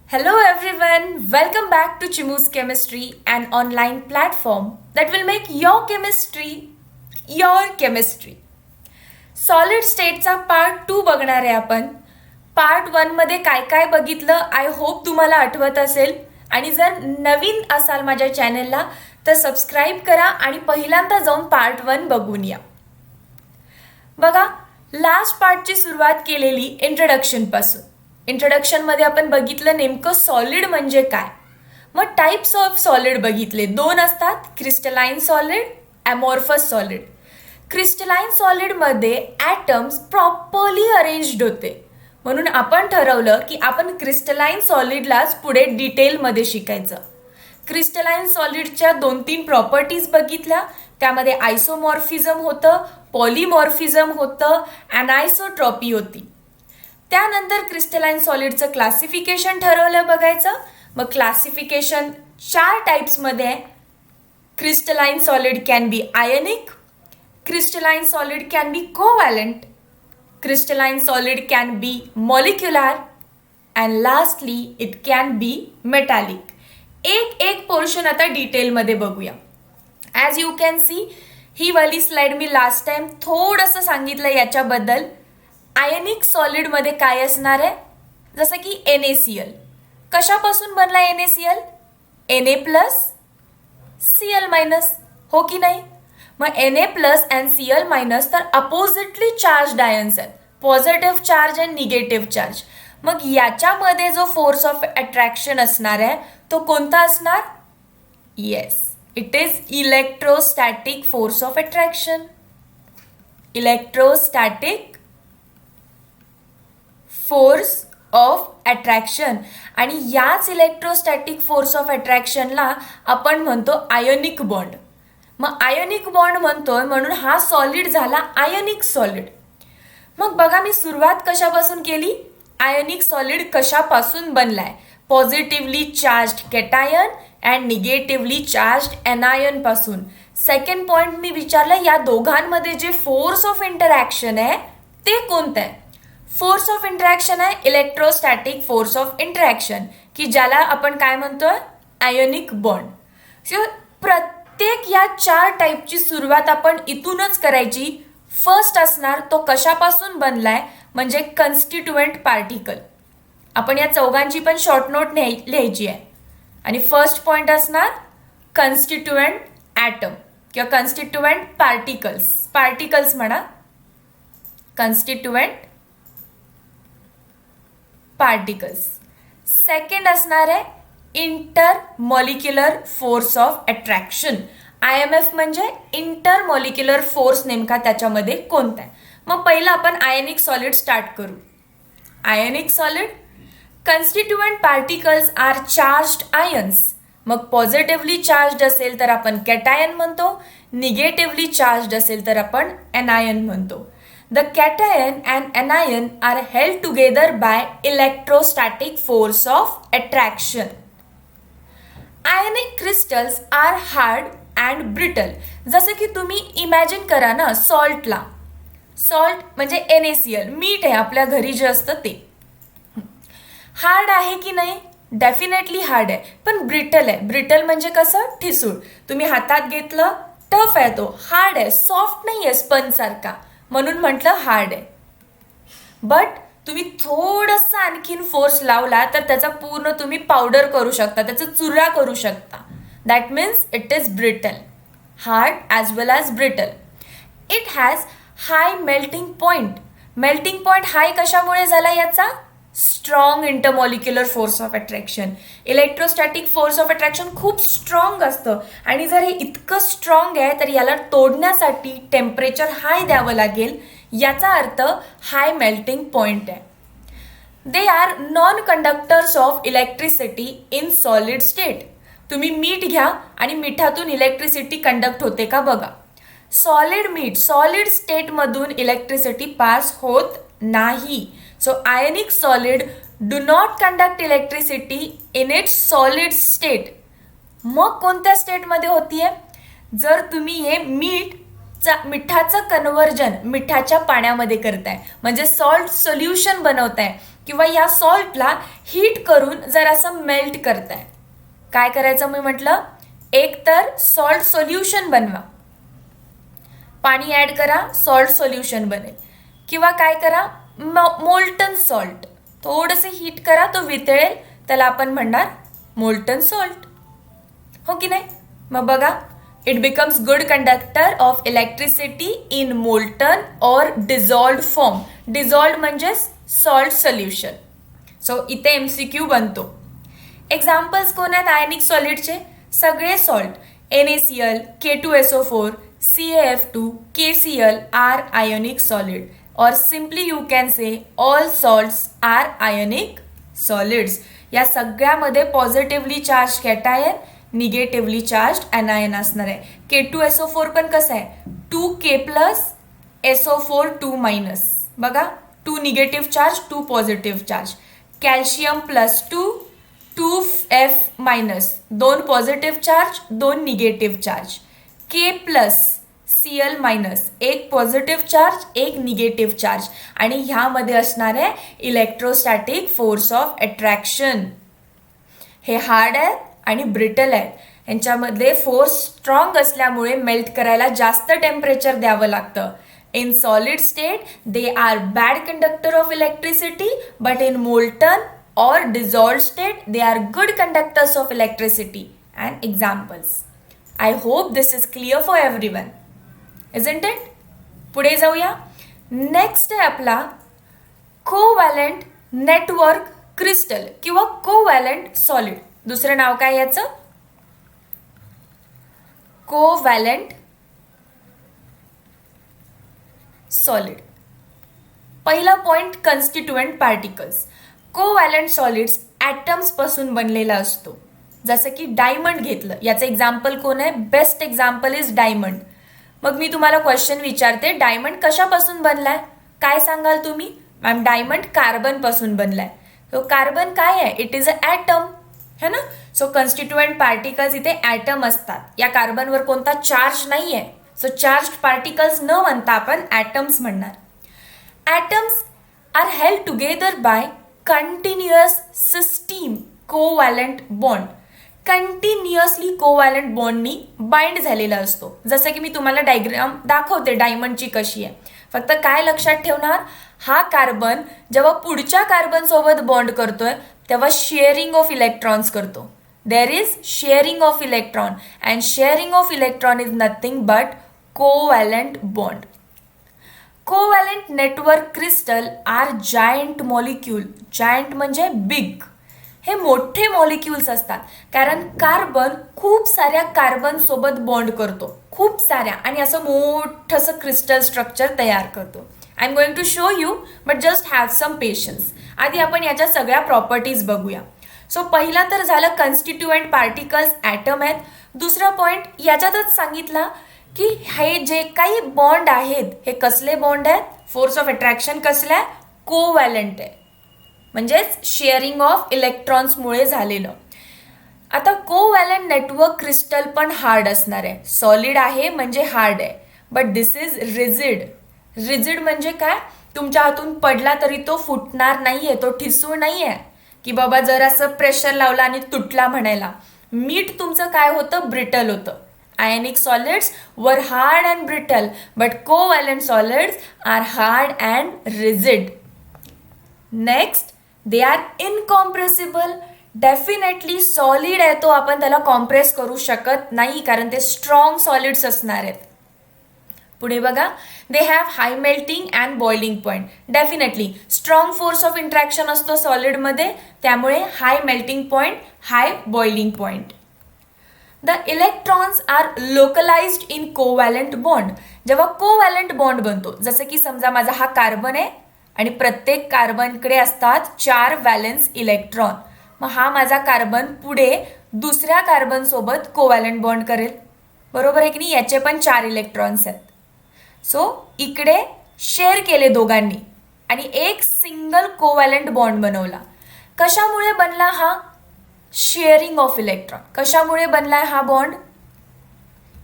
Hello everyone, welcome back to Chimu's Chemistry, an online platform that will make your chemistry your chemistry. Solid स्टेटचा part 2 बघणार आहे आपण. Part 1 मध्ये काय काय बघितलं आय होप तुम्हाला आठवत असेल आणि जर नवीन असाल माझ्या चॅनलला तर सबस्क्राईब करा आणि पहिल्यांदा जाऊन पार्ट 1 बघून या. बघा, लास्ट पार्टची सुरुवात केलेली इंट्रोडक्शन पासून. इंट्रोडक्शनमध्ये आपण बघितलं नेमकं सॉलिड म्हणजे काय. मग टाइप्स ऑफ सॉलिड बघितले, 2 असतात, crystalline solid, amorphous solid. Crystalline सॉलिडमध्ये ॲटम्स प्रॉपरली अरेंज्ड होते, म्हणून आपण ठरवलं की आपण क्रिस्टलाइन सॉलिडलाच पुढे डिटेलमध्ये शिकायचं. क्रिस्टलाइन सॉलिडच्या 2-3 प्रॉपर्टीज बघितल्या, त्यामध्ये आयसोमॉर्फिझम होतं, पॉलिमॉर्फिझम होतं, ॲनायसोट्रॉपी होती. त्यानंतर क्रिस्टलाइन सॉलिडचं क्लासिफिकेशन ठरवलं बघायचं. मग क्लासिफिकेशन 4 टाइप्समध्ये आहे. Crystalline solid can be ionic, crystalline solid can be covalent, crystalline solid can be molecular and lastly it can be metallic. एक पोर्शन आता डिटेलमध्ये बघूया. ॲज यू कॅन सी, ही वाली स्लाइड मी लास्ट टाइम थोडंसं सांगितलं याच्याबद्दल. आयनिक सॉलिडमध्ये काय असणार आहे, जसं की NaCl. कशापासून बनला NaCl? Na plus Cl minus, हो की नाही? मग Na plus and Cl minus तर अपोजिटली चार्ज आयन्स आहेत, positive charge and negative charge. मग याच्यामध्ये जो फोर्स ऑफ अट्रॅक्शन असणार आहे तो कोणता असणार? Yes, it is electrostatic force of attraction. Electrostatic force of attraction. आणि याच इलेक्ट्रोस्टॅटिक फोर्स ऑफ अट्रॅक्शनला आपण म्हणतो आयोनिक बॉन्ड. मग आयोनिक बॉन्ड म्हणतोय म्हणून हा सॉलिड झाला आयोनिक सॉलिड. मग बघा, मी सुरुवात कशापासून केली? आयोनिक सॉलिड कशापासून बनलाय? Positively charged cation and negatively charged anion पासून. सेकंड पॉइंट मी विचारलं, या दोघांमध्ये जे फोर्स ऑफ इंटरॅक्शन आहे ते कोणतं आहे? फोर्स ऑफ इंटरॅक्शन आहे इलेक्ट्रोस्टॅटिक फोर्स ऑफ इंटरॅक्शन, की ज्याला आपण काय म्हणतोय? Ionic bond. सो प्रत्येक या 4 टाईपची सुरुवात आपण इथूनच करायची. फर्स्ट असणार तो कशापासून बनलाय, म्हणजे कन्स्टिट्युएंट पार्टिकल. आपण या चौघांची पण शॉर्ट नोट लिहायची आहे. आणि फर्स्ट पॉइंट असणार कन्स्टिट्युएंट ॲटम किंवा कन्स्टिट्युएंट पार्टिकल्स म्हणा, कन्स्टिट्युएंट पार्टिकल्स. सेकंड असणार आहे inter molecular force of attraction. IMF म्हणजे इंटर मॉलिक्युलर फोर्स नेमका त्याच्यामध्ये कोणता आहे. मग पहिलं आपण आयनिक सॉलिड स्टार्ट करू. Ionic solid, constituent particles are charged ions. मग पॉझिटिव्हली चार्ज्ड असेल तर आपण कॅटायन म्हणतो, निगेटिव्हली चार्ज्ड असेल तर आपण एनायन म्हणतो. The cation and anion are held together by electrostatic force of attraction. Ionic crystals are hard and brittle. जसं की तुम्ही इमॅजिन करा ना, सॉल्टला. सॉल्ट म्हणजे NaCl, मीठ आहे आपल्या घरी जे असतं ते. हार्ड आहे की नाही? डेफिनेटली हार्ड आहे, पण ब्रिटल आहे. ब्रिटल म्हणजे कसं? ठिसूळ. तुम्ही हातात घेतलं, टफ आहे तो, हार्ड आहे, सॉफ्ट नाही आहे स्पंज सारखा, म्हणून म्हटलं हार्ड आहे. बट तुम्ही थोडंसं आणखीन फोर्स लावला तर त्याचा पूर्ण तुम्ही पावडर करू शकता, त्याचा चुरा करू शकता. That means it is brittle. Hard as well as brittle. It has high melting point. Melting point high कशामुळे झाला याचा? Strong intermolecular force of attraction. Electrostatic force of attraction खूप स्ट्रॉंग असतं आणि जर हे इतकं स्ट्रॉंग आहे तर याला तोडण्यासाठी टेम्परेचर हाय द्यावं लागेल. याचा अर्थ हाय मेल्टिंग पॉइंट आहे. दे are non conductors of electricity in solid state. तुम्ही मीठ घ्या आणि मिठातून इलेक्ट्रिसिटी कंडक्ट होते का बघा. सॉलिड मीठ सॉलिड स्टेटमधून इलेक्ट्रिसिटी पास होत नाही. So ionic solid do not conduct electricity in its solid state. मग कोणत्या स्टेटमध्ये होतीये? जर तुम्ही हे मिठाचं कन्व्हर्जन मिठाच्या पाण्यामध्ये करताय, म्हणजे सॉल्ट सोल्युशन बनवताय किंवा या सॉल्टला हीट करून जर असं मेल्ट करताय. काय करायचं मी म्हटलं, एक तर सॉल्ट सोल्युशन बनवा, पाणी ॲड करा, सॉल्ट सोल्युशन बनेल. किंवा काय करा, मोल्टन सॉल्ट थोडंसं हीट करा, तो वितळेल, त्याला आपण म्हणणार मोल्टन सॉल्ट. हो की नाही? मग बघा, it becomes good conductor of electricity in molten और डिझॉल्व्ड फॉर्म. डिझॉल्व्ड म्हणजे सॉल्ट सोल्युशन. सो इथे MCQ बनतो. एक्झाम्पल्स कोण आहेत आयनिक सॉलिडचे? सगळे salt, NaCl, K2SO4, CaF2, KCl are ionic solid, or simply you can say all salts are ionic solids. या सगळ्यामध्ये positively charge cation, negatively charge anion असणार आहे. K2SO4 पण कसं आहे, 2K प्लस SO4 2 मायनस. बघा, 2 negative charge, 2 positive charge. Calcium plus 2F minus, 2 positive charge, 2 negative charge. K plus Cl minus, 1 positive charge, 1 negative charge. आणि ह्यामध्ये असणार आहे इलेक्ट्रोस्टॅटिक फोर्स ऑफ अट्रॅक्शन. हे हार्ड आहे आणि ब्रिटल आहे. यांच्यामध्ये फोर्स स्ट्रॉंग असल्यामुळे मेल्ट करायला जास्त टेम्परेचर द्यावं लागतं. In solid state they are bad conductor of electricity, but in molten or dissolved state they are good conductors of electricity. And examples. I hope this is clear for everyone, isn't it? पुढे जाऊया. Next आहे आपला covalent network crystal किंवा covalent solid. दुसरं नाव काय याचं? Covalent solid. पहिला point, constituent particles. Covalent solids atoms पासून बनलेला असतो. जसं की डायमंड घेतलं, याचं एक्झाम्पल कोण आहे? Best example is diamond. मग मी तुम्हाला क्वेश्चन विचारते, डायमंड कशापासून बनलाय? काय सांगाल तुम्ही? मॅम, डायमंड कार्बन पासून बनलाय. तो कार्बन काय आहे? इट इज अ ॲटम, है ना? सो कन्स्टिट्युएंट पार्टिकल्स इथे ॲटम असतात. या कार्बनवर कोणता चार्ज नाही आहे, सो चार्ज पार्टिकल्स न म्हणता आपण ॲटम्स म्हणणार. Atoms are held together by continuous system covalent bond. Continuously covalent बॉन्डनी बाइंड झालेला असतो. जसं की मी तुम्हाला डायग्राम दाखवते डायमंडची कशी आहे. फक्त काय लक्षात ठेवणार, हा कार्बन जेव्हा पुढच्या कार्बन सोबत बॉन्ड करतोय तेव्हा शेअरिंग ऑफ इलेक्ट्रॉन्स करतो. There is sharing of electron and sharing of electron is nothing but covalent bond. Covalent network crystal are giant molecule. Giant म्हणजे बिग. हे मोठे मॉलिक्युल्स असतात कारण कार्बन खूप साऱ्या कार्बन सोबत बॉन्ड करतो, खूप साऱ्या, आणि असं मोठंसं क्रिस्टल स्ट्रक्चर तयार करतो. I am going to show you, but just have some patience. आधी आपण याच्या सगळ्या प्रॉपर्टीज बघूया. सो पहिला तर झालं कन्स्टिट्युएंट पार्टिकल्स, ॲटम आहेत. दुसरा पॉईंट याच्यातच सांगितला की हे जे काही बॉन्ड आहेत हे कसले बॉन्ड आहेत? फोर्स ऑफ अट्रॅक्शन कसलं आहे? कोव्हॅलंट आहे, म्हणजेच शेअरिंग ऑफ इलेक्ट्रॉन्समुळे झालेलं. आता कोव्हॅलंट नेटवर्क क्रिस्टल पण हार्ड असणार आहे. सॉलिड आहे म्हणजे हार्ड आहे, but this is rigid. Rigid म्हणजे काय? तुमच्या हातून पडला तरी तो फुटणार नाहीये, तो ठिसूळ नाहीये की बाबा जर असं प्रेशर लावला आणि तुटला म्हणायला. मीठ तुमचं काय होतं? ब्रिटल होतं. Ionic solids were hard and brittle, but covalent solids are hard and rigid. Next, they are incompressible. Definitely solid आहे तो आपण त्याला कॉम्प्रेस करू शकत नाही कारण ते स्ट्रॉंग सॉलिड्स असणार आहेत. पुढे बघा, they have high melting and boiling point. Definitely strong force of interaction असतो सॉलिडमध्ये, त्यामुळे high melting point, high boiling point. The electrons are localized in covalent bond. जेव्हा कोव्हॅलंट बॉन्ड बनतो, जसं की समजा माझा हा कार्बन आहे आणि प्रत्येक कार्बनकडे असतात 4 व्हॅलेन्स इलेक्ट्रॉन. मग हा माझा कार्बन पुढे दुसऱ्या कार्बन सोबत कोव्हॅलंट बॉन्ड करेल, बरोबर आहे की नाही? याचे पण 4 इलेक्ट्रॉन्स आहेत. सो इकडे शेअर केले दोघांनी आणि एक सिंगल कोव्हॅलंट बॉन्ड बनवला. कशामुळे बनला हा? Sharing of electron. कशामुळे बनलाय हा बॉन्ड?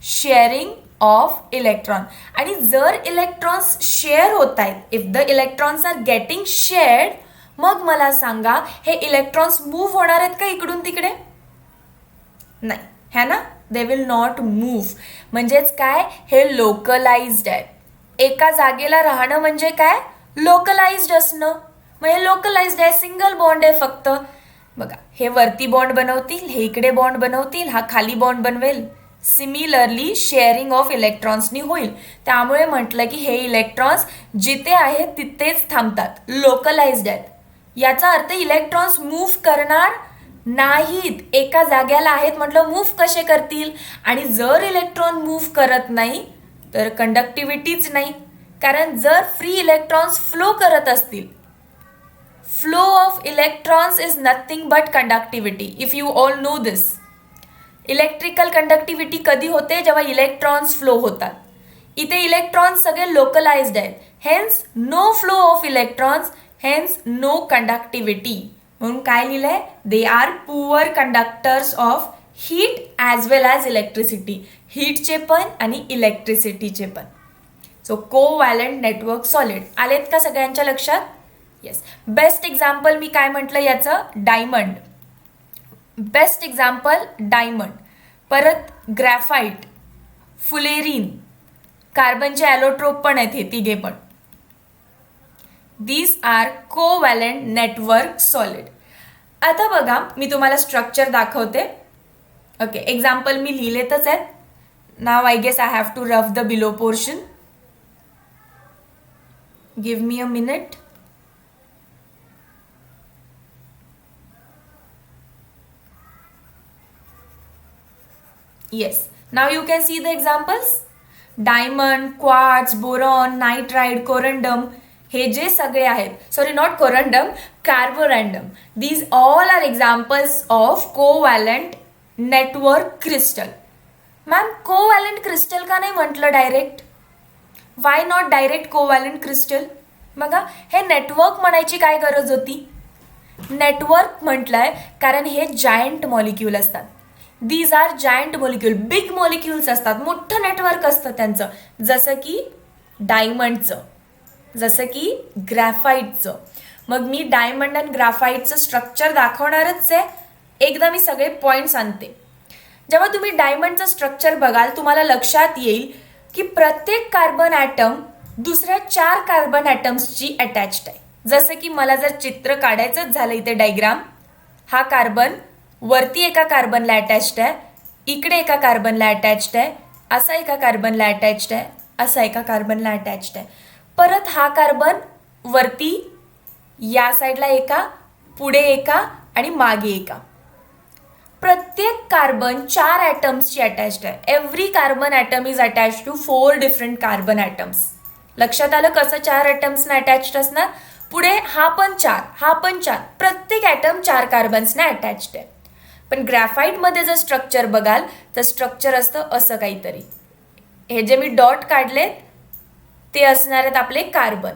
Sharing of electron. आणि जर इलेक्ट्रॉन्स शेअर होत आहेत, if the electrons are getting shared, मग मला सांगा हे इलेक्ट्रॉन्स मूव्ह होणार आहेत का इकडून तिकडे? नाही, है ना, दे विल नॉट मूव्ह. म्हणजेच काय, हे लोकलाइज्ड आहे. एका जागेला राहणं म्हणजे काय, लोकलाइज्ड असणं. मग हे लोकलाइज्ड आहे, सिंगल बॉन्ड आहे फक्त. बघा, हे वरती बॉन्ड बनवतील, हे इकडे बॉन्ड बनवतील, हा खाली बॉन्ड बनवेल. सिमिलरली शेअरिंग ऑफ इलेक्ट्रॉन्सनी होईल. त्यामुळे म्हटलं की हे इलेक्ट्रॉन्स जिथे आहेत तिथेच थांबतात, लोकलाइज्ड आहेत. याचा अर्थ इलेक्ट्रॉन्स मूव्ह करणार नाहीत. एका जाग्याला आहेत म्हटलं, मूव्ह कसे करतील? आणि जर इलेक्ट्रॉन मूव्ह करत नाही तर कंडक्टिव्हिटीच नाही. कारण जर फ्री इलेक्ट्रॉन्स फ्लो करत असतील, flow of electrons is nothing but conductivity, if you all know this. Electrical conductivity कधी होते? जेव्हा इलेक्ट्रॉन्स फ्लो होतात. इथे इलेक्ट्रॉन्स सगळे लोकलाइज्ड आहेत, hence no flow of electrons, hence no conductivity. म्हणून काय लिहिलंय? They are poor conductors of heat as well as electricity. हीटचे पण आणि इलेक्ट्रिसिटीचे पण. So covalent network solid. आलेत का सगळ्यांच्या लक्षात? येस. बेस्ट एक्झाम्पल मी काय म्हटलं याचं? डायमंड. Best example diamond. परत ग्रॅफाईट, फुलेरिन, कार्बनचे ॲलोट्रोप पण आहेत हे तिघे पण. These are covalent network solid. आता बघा, मी तुम्हाला स्ट्रक्चर दाखवते. ओके, एक्झाम्पल मी लिहिलेतच आहेत. नाव I guess I have to rough the below portion. Give me a minute. Yes, now you can see the examples. Diamond, quartz, boron, nitride, corundum. हे जे सगळे आहेत, sorry not corundum, carborundum. These all are examples of covalent network crystal. Ma'am covalent crystal का नाही म्हटलं direct? Why not direct covalent crystal? बघा, हे network म्हणायची काय गरज होती? नेटवर्क म्हटलंय कारण हे जायंट मॉलिक्यूल असतात. These are giant molecule, big molecules असतात, मोठं नेटवर्क असतं त्यांचं. जसं की डायमंडचं, जसं की ग्रॅफाईटचं. मग मी डायमंड आणि ग्रॅफाईटचं स्ट्रक्चर दाखवणारच आहे. एकदा मी सगळे पॉईंट्स आणते. जेव्हा तुम्ही डायमंडचं स्ट्रक्चर बघाल तुम्हाला लक्षात येईल की प्रत्येक कार्बन ॲटम दुसऱ्या 4 कार्बन ॲटम्सची अटॅच्ड आहे. जसं की मला जर चित्र काढायचंच झालं इथे डायग्राम, हा कार्बन वरती एका कार्बनला अटॅच्ड आहे, इकडे एका कार्बनला अटॅच्ड आहे, असा एका कार्बनला अटॅच्ड आहे, असा एका कार्बनला अटॅच्ड आहे. परत हा कार्बन वरती या साईडला एका, पुढे एका आणि मागे एका. प्रत्येक कार्बन 4 ॲटम्सची अटॅच्ड आहे. Every carbon atom is attached to 4 different carbon atoms. लक्षात आलं कसं 4 ॲटम्सना अटॅच्ड असणार? पुढे हा पण 4, हा पण 4. प्रत्येक ॲटम 4 कार्बन्सना अटॅच्ड आहे. पण ग्रॅफाईटमध्ये जर स्ट्रक्चर बघाल तर स्ट्रक्चर असतं असं काहीतरी. हे जे मी डॉट काढलेत ते असणार आहेत आपले कार्बन.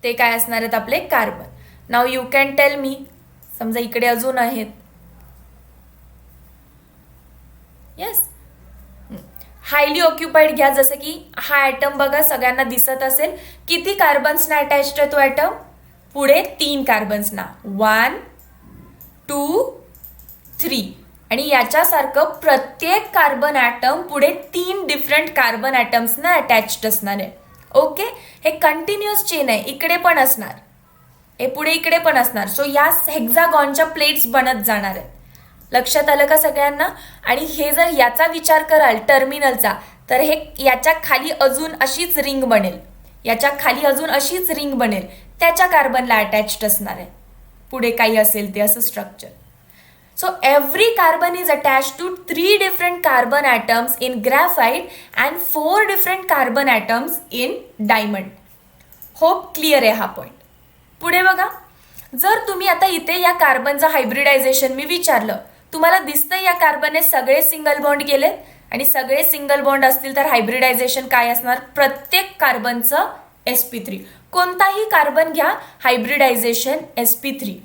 ते काय असणार आहेत आपले carbon. Now you can tell me, समजा इकडे अजून आहेत. येस, हायली ऑक्युपाईड घ्या. जसं की हा ॲटम बघा सगळ्यांना दिसत असेल. किती कार्बन्सना अटॅच्ड आहे तो ॲटम? पुढे 3 कार्बन्सना, 1 2 3. आणि याच्यासारखं प्रत्येक कार्बन ॲटम पुढे 3 डिफरंट कार्बन ॲटम्सना अटॅच्ड असणार आहे. ओके, हे कंटिन्युअस चेन आहे. इकडे पण असणार, हे पुढे इकडे पण असणार. सो या हेक्झागॉनच्या प्लेट्स बनत जाणार आहेत. लक्षात आलं का सगळ्यांना? आणि हे जर याचा विचार कराल टर्मिनलचा, तर हे याच्या खाली अजून अशीच रिंग बनेल, याच्या खाली अजून अशीच रिंग बनेल, त्याच्या कार्बनला अटॅच्ड असणार आहे. पुढे काही असेल ते असं structure. So every carbon is attached to 3 different carbon atoms in graphite and 4 different carbon atoms in diamond. Hope clear आहे हा पॉइंट. पुढे बघा, जर तुम्ही आता इथे या कार्बनचं हायब्रिडायझेशन मी विचारलं, तुम्हाला दिसतंय या कार्बनने सगळे सिंगल बॉन्ड केलेत. आणि सगळे सिंगल बॉन्ड असतील तर हायब्रिडायझेशन काय असणार? प्रत्येक कार्बनचं sp3. कोणताही कार्बन घ्या, हायब्रिडायझेशन sp3.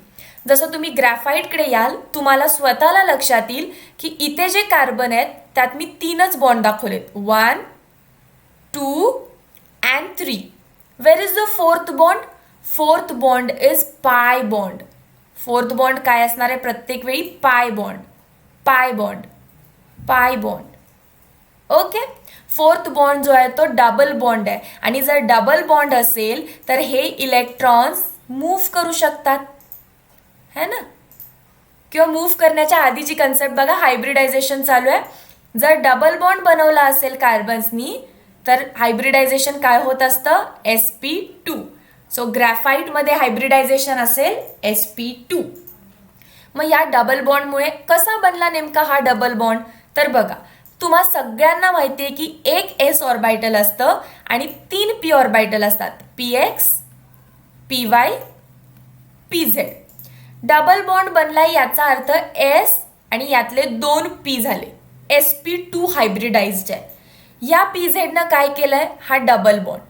जसं तुम्ही ग्रॅफाईटकडे याल तुम्हाला स्वतःला लक्षात येईल की इथे जे कार्बन आहेत त्यात मी 3च बॉन्ड दाखवलेत, 1 2 and 3. Where is the 4th bond? Fourth bond is pi bond. Fourth bond काय असणार आहे प्रत्येक वेळी? Pi bond, pi bond, pi bond. Okay. Fourth bond जो आहे तो डबल बॉन्ड आहे आणि जर डबल बॉन्ड असेल तर हे इलेक्ट्रॉन्स मूव्ह करू शकतात, है ना. किंवा मूव्ह करण्याच्या आधीची कन्सेप्ट बघा, हायब्रिडायझेशन चालू आहे. जर डबल बॉन्ड बनवला असेल कार्बन्सनी तर हायब्रिडायझेशन काय होत असतं? sp2. सो ग्रॅफाईटमध्ये हायब्रिडायझेशन असेल sp2. मग या डबल बॉन्डमुळे कसा बनला नेमका हा डबल बॉन्ड? तर बघा, तुम्हा सगळ्यांना माहिती आहे की एक s ऑर्बिटल असतं आणि 3 p ऑर्बिटल असतात, px, py, pz. Double bond बनलाय याचा अर्थ s आणि यातले 2 p झाले, sp2 हायब्रिडाइज्ड आहे. या pz न काय केलंय? हा डबल बॉन्ड,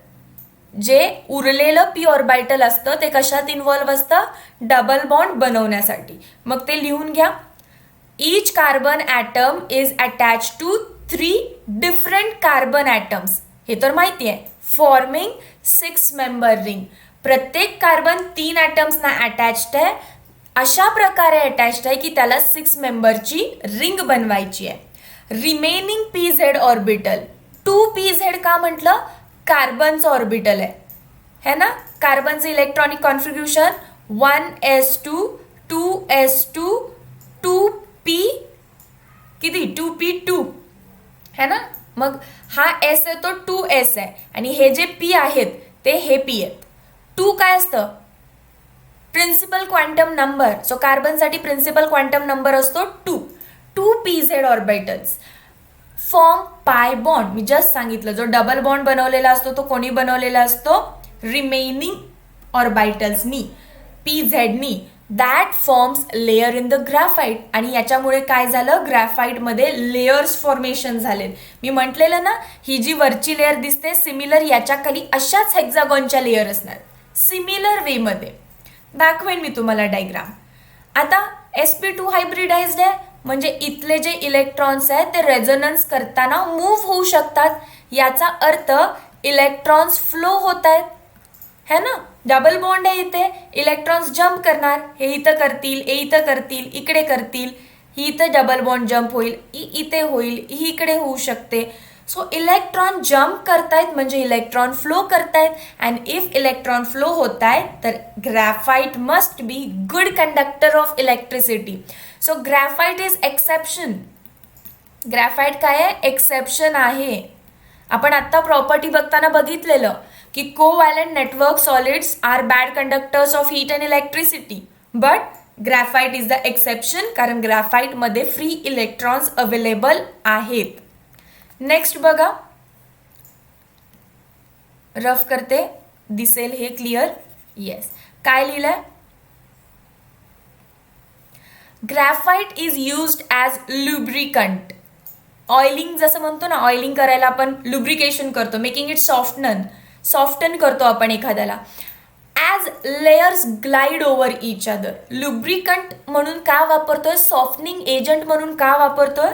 जे उरलेलं p ऑर्बिटल असतं ते कशात इन्व्हॉल्व्ह असतं? डबल बॉन्ड बनवण्यासाठी. मग ते लिहून घ्या. Each carbon atom is attached to 3 different carbon atoms. हे तर माहिती आहे. Forming 6 member ring. प्रत्येक कार्बन 3 ॲटम्सना अटॅच्ड आहे, अशा प्रकारे अटॅच्ड आहे की त्याला 6 मेंबरची रिंग बनवायची आहे. रिमेनिंग pz ऑर्बिटल, 2pz का म्हटलं? कार्बनचं ऑर्बिटल आहे, है ना. कार्बनचं electronic configuration 1s2 2s2 2p किती? 2p2, है ना. मग हा s आहे तो 2s आहे आणि हे जे p आहेत ते हे p आहेत. 2 काय असतं? Principal quantum number. सो कार्बनसाठी प्रिन्सिपल क्वांटम नंबर असतो 2. 2pz orbitals form pi bond. मी जस्ट सांगितलं, जो डबल बॉन्ड बनवलेला असतो तो कोणी बनवलेला असतो? रिमेनिंग ऑर्बिटल्सनी, pzनी. That forms layer in the graphite. आणि याच्यामुळे काय झालं? ग्रॅफाईटमध्ये लेयर्स फॉर्मेशन झाले. मी म्हटलेलं ना, ही जी वरची लेअर दिसते सिमिलर, याच्या खाली अशाच हेक्झागॉनच्या लेअर असणार, सिमिलर वेमध्ये. दाखवेन मी तुम्हाला डायग्राम. आता sp2 हायब्रिडाइज्ड आहे म्हणजे इथले जे इलेक्ट्रॉन्स आहेत ते रेझोनन्स करताना मूव्ह होऊ शकतात. याचा अर्थ इलेक्ट्रॉन्स फ्लो होत आहेत, है ना. डबल बॉन्ड आहे इथे, इलेक्ट्रॉन्स जम्प करणार, हे इथं करतील, हे इथं करतील, इकडे करतील. ही इथं डबल बॉन्ड जम्प होईल, इथे होईल, ही इकडे होऊ शकते. सो इलेक्ट्रॉन जम्प करतायत म्हणजे इलेक्ट्रॉन फ्लो करतायत. अँड इफ इलेक्ट्रॉन फ्लो होत आहेत तर graphite must be good conductor of electricity. So graphite is exception. Graphite काय आहे? एक्सेप्शन आहे. आपण आता प्रॉपर्टी बघताना बघितलेलं की covalent network solids are bad conductors of heat and electricity, but graphite is the exception, कारण ग्रॅफाईटमध्ये फ्री इलेक्ट्रॉन्स अवेलेबल आहेत. नेक्स्ट बघा, रफ करते, दिसेल हे क्लिअर. येस, काय लिहिलंय? Graphite is used as lubricant. Oiling जसं म्हणतो ना, ऑइलिंग करायला आपण लुब्रिकेशन करतो, मेकिंग इट सॉफ्टन करतो आपण एखाद्याला. As layers glide over each other. Lubricant म्हणून का वापरतोय? सॉफ्टनिंग एजंट म्हणून का वापरतोय?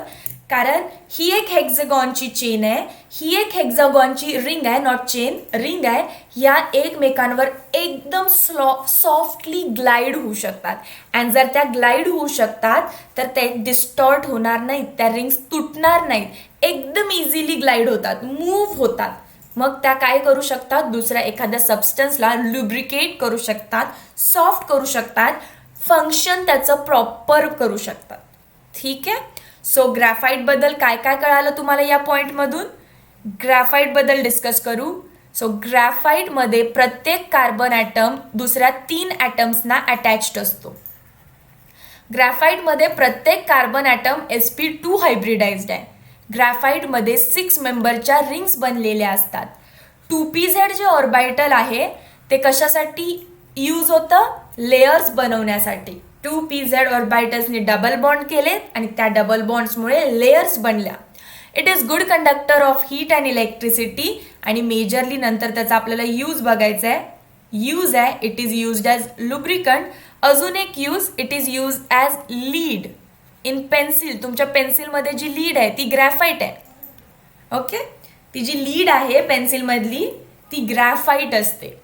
कारण ही एक हेक्झागॉनची चेन आहे, ही एक हेक्झागॉनची रिंग आहे, नॉट चेन, रिंग आहे. या एकमेकांवर एकदम सॉफ्टली ग्लाइड होऊ शकतात. अँड जर त्या ग्लाइड होऊ शकतात तर ते डिस्टॉर्ट होणार नाहीत, त्या रिंग्स तुटणार नाहीत, एकदम इझिली ग्लाइड होतात, मूव्ह होतात. मग त्या काय करू शकतात? दुसऱ्या एखाद्या सबस्टन्सला लुब्रिकेट करू शकतात, सॉफ्ट करू शकतात, फंक्शन त्याचं प्रॉपर करू शकतात. ठीक आहे. सो ग्रॅफाईट बद्दल काय काय कळालं तुम्हाला या पॉइंटमधून? ग्रॅफाईट बद्दल डिस्कस करू. सो ग्रॅफाईटमध्ये प्रत्येक कार्बन ॲटम दुसऱ्या 3 ॲटम्सना अटॅच्ड असतो. ग्रॅफाईटमध्ये प्रत्येक कार्बन ॲटम sp2 हायब्रिडाइज्ड आहे. ग्रॅफाईटमध्ये 6 मेंबरच्या रिंग्स बनलेल्या असतात. 2pz जे ऑर्बिटल आहे ते कशासाठी यूज होतं? लेयर्स बनवण्यासाठी. 2pz ऑर्बिटल्सने डबल बॉन्ड केले आणि त्या डबल बॉन्ड्समुळे लेयर्स बनल्या. It is good conductor of heat and electricity. आणि मेजरली नंतर त्याचा आपल्याला यूज बघायचा आहे. यूज आहे, it is used as lubricant. अजून एक use, it is use as lead in pencil. तुमच्या पेन्सिलमध्ये जी लीड आहे ती ग्रॅफाईट आहे. ओके, ती जी लीड आहे पेन्सिलमधली ती ग्रॅफाईट असते.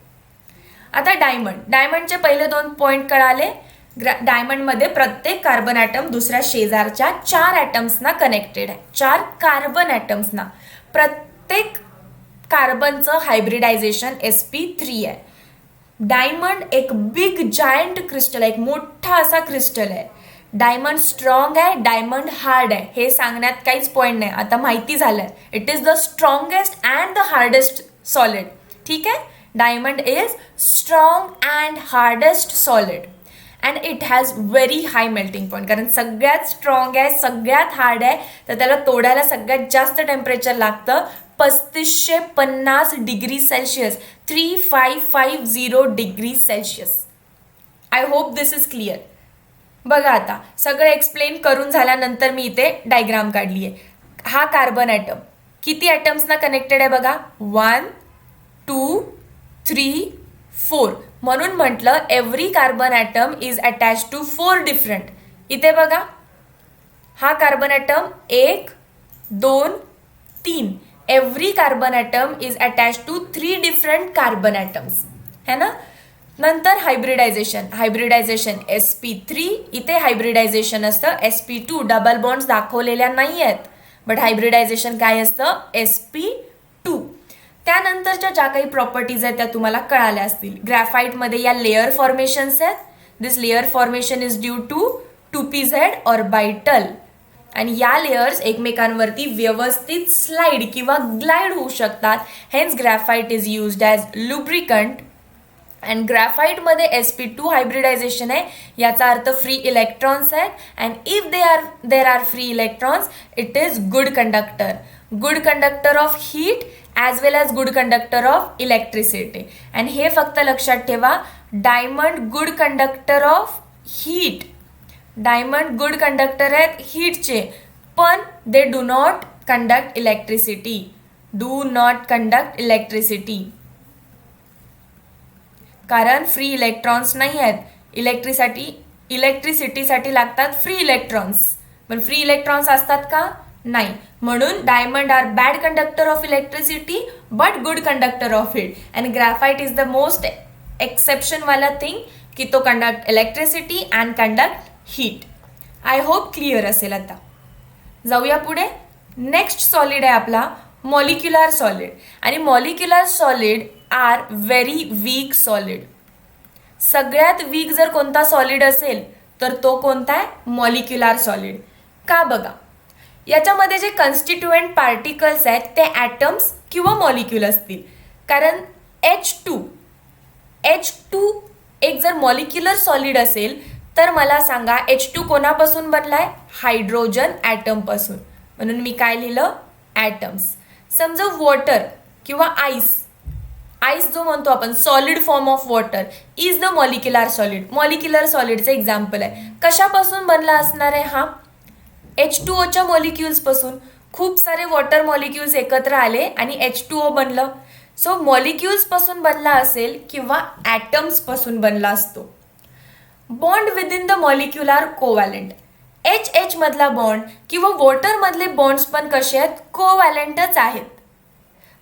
आता डायमंडचे पहिले 2 पॉइंट कळाले. डायमंडमध्ये प्रत्येक कार्बन ॲटम दुसऱ्या शेजारच्या 4 ॲटम्सना कनेक्टेड आहे. 4 कार्बन ॲटम्सना. प्रत्येक कार्बनचं हायब्रिडायझेशन sp3 आहे. डायमंड एक बिग जायंट क्रिस्टल आहे, एक मोठा असा क्रिस्टल आहे. डायमंड स्ट्रॉंग आहे, डायमंड हार्ड आहे हे सांगण्यात काहीच पॉईंट नाही, आता माहिती झालंय. It is the strongest and the hardest solid. ठीक आहे, diamond is strong and hardest solid and it has very high melting point. कारण सगळ्यात स्ट्रॉंग आहे, सगळ्यात हार्ड आहे, तर त्याला तोडायला सगळ्यात जास्त टेम्परेचर लागतं, 3550 degree Celsius, 3550 degree Celsius. I hope this is clear. बघा आता सगळं एक्सप्लेन करून झाल्यानंतर मी इथे डायग्राम काढली आहे. हा कार्बन ॲटम किती ॲटम्सना कनेक्टेड आहे बघा, 1 2 3 4. म्हणून म्हटलं every carbon atom is attach to 4 different. इथे बघा हा carbon atom 1 2 3. Every carbon atom is attach to 3 different carbon atoms है ना. नंतर हायब्रिडायझेशन sp3. इथे हायब्रिडायझेशन असतं sp2. डबल बॉन्ड्स दाखवलेल्या नाही आहेत, बट हायब्रिडायझेशन काय असतं sp2. त्यानंतरच्या ज्या काही प्रॉपर्टीज आहेत त्या तुम्हाला कळाल्या असतील. ग्रॅफाईटमध्ये या लेअर फॉर्मेशन्स आहेत. This layer formation is due to 2pz orbital आणि या लेयर्स एकमेकांवरती व्यवस्थित स्लाइड किंवा ग्लाइड होऊ शकतात. Hence graphite is used as lubricant. And ग्रॅफाईटमध्ये sp2 हायब्रिडायझेशन आहे, याचा अर्थ फ्री इलेक्ट्रॉन्स आहेत. And if there are free electrons it is good conductor of heat as well as good conductor of electricity. And हे फक्त लक्षात ठेवा, diamond good conductor of heat. Diamond good conductor आहेत हीटचे, पण they do not conduct electricity. कारण free electrons नाही आहेत. इलेक्ट्रिसिटीसाठी लागतात फ्री इलेक्ट्रॉन्स, पण फ्री इलेक्ट्रॉन्स असतात का, नाही. म्हणून diamond are bad conductor of electricity but good conductor of heat. And graphite is the most exception वाला थिंग की तो conduct electricity and conduct heat. I hope clear असेल. आता जाऊया पुढे. नेक्स्ट सॉलिड आहे आपला मॉलिक्युलर सॉलिड. आणि molecular solid are very weak solid. सगळ्यात वीक जर कोणता सॉलिड असेल तर तो कोणता आहे, मॉलिक्युलर सॉलिड. का बघा, याच्यामध्ये जे कन्स्टिट्युएंट पार्टिकल्स आहेत ते ॲटम्स किंवा मॉलिक्यूल असतील. कारण H2 एक जर मॉलिक्युलर सॉलिड असेल तर मला सांगा H2 कोणापासून बनलाय, हायड्रोजन ॲटमपासून. म्हणून मी काय लिहिलं, ॲटम्स. समजा वॉटर किंवा आईस जो म्हणतो आपण solid form of water is the molecular solid. Molecular सॉलिडचं एक्झाम्पल आहे. कशापासून बनला असणार आहे हा, H2Oच्या मॉलिक्युल्सपासून. खूप सारे वॉटर मॉलिक्युल्स एकत्र आले आणि H2O बनलं. सो मॉलिक्युल्सपासून बनला असेल किंवा ॲटम्सपासून बनला असतो. Bond within the molecular covalent. H मधला बॉन्ड किंवा वॉटरमधले बॉन्ड्स पण कसे आहेत, कोव्हॅलेंटच आहेत.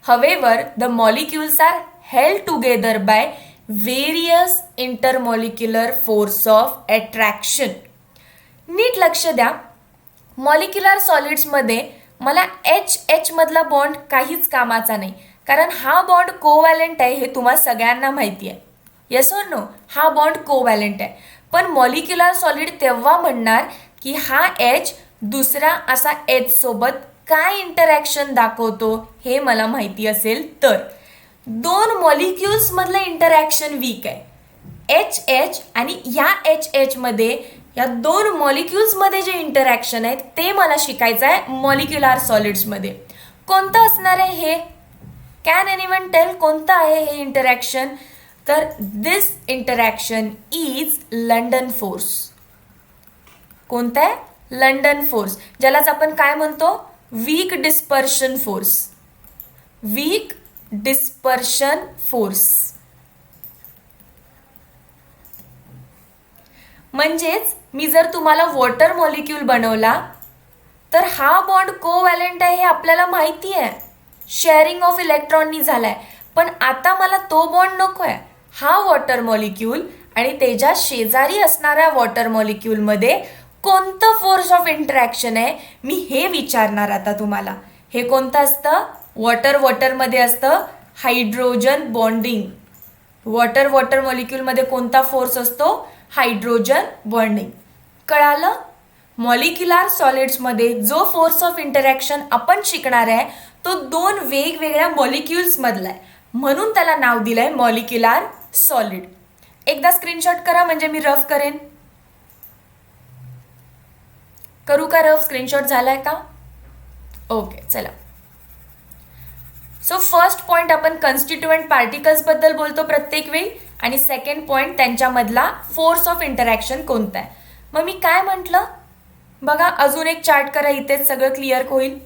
However the molecules are held together by various intermolecular force of attraction. नीट लक्ष द्या, मॉलिक्युलर सॉलिड्समध्ये मला H मधला बॉन्ड काहीच कामाचा नाही, कारण हा बॉन्ड कोव्हॅलेंट आहे हे तुम्हाला सगळ्यांना माहिती आहे. येस ऑर नो, हा बॉन्ड कोव्हॅलेंट आहे. पण मॉलिक्युलर सॉलिड तेव्हा म्हणणार की हा H दुसरा असा H सोबत काय इंटरॅक्शन दाखवतो हे मला माहिती असेल तर. 2 मॉलिक्युल्स मधलं इंटरॅक्शन वीक आहे. H आणि या H मध्ये या 2 मॉलिक्युल्समध्ये जे इंटरॅक्शन आहे ते मला शिकायचं आहे मॉलिक्युलर सॉलिड्समध्ये. कोणतं असणार आहे हे, कॅन एनीवन टेल कोणतं आहे हे इंटरॅक्शन. तर दिस इंटरॅक्शन इज लंडन फोर्स. कोणतं आहे, लंडन फोर्स, ज्यालाच आपण काय म्हणतो, वीक डिस्पर्शन फोर्स. म्हणजेच मी जर तुम्हाला वॉटर मॉलिक्यूल बनवला तर हा बॉन्ड कोव्हॅलेंट आहे हे आपल्याला माहिती आहे, शेअरिंग ऑफ इलेक्ट्रॉननी झालाय. पण आता मला तो बॉन्ड नको आहे, हा वॉटर मॉलिक्यूल आणि त्याच्या शेजारी असणाऱ्या वॉटर मॉलिक्यूलमध्ये कोणतं फोर्स ऑफ इंटरॅक्शन आहे मी हे विचारणार आता तुम्हाला. हे कोणतं असतं? वॉटरमध्ये असतं हायड्रोजन बॉन्डिंग. वॉटर मॉलिक्यूलमध्ये कोणता फोर्स असतो? Hydrogen bonding. कळालं? मॉलिक्युलर सॉलिड्समध्ये जो फोर्स ऑफ इंटरॅक्शन आपण शिकणार आहे तो दोन वेगवेगळ्या मॉलिक्युल्स मधला आहे, म्हणून त्याला नाव दिलंय मॉलिक्युलर सॉलिड. एकदा स्क्रीनशॉट करा म्हणजे मी रफ करेन. करू का रफ? स्क्रीनशॉट झालाय का? ओके, चला. सो फर्स्ट पॉइंट आपण कन्स्टिट्युएंट पार्टिकल्स बद्दल बोलतो प्रत्येक वेळी, आणि सेकंड पॉइंट त्यांच्यामधला फोर्स ऑफ इंटरॅक्शन कोणता आहे. मग मी काय म्हटलं बघा, अजून एक चार्ट करा, इथेच सगळं क्लिअर होईल.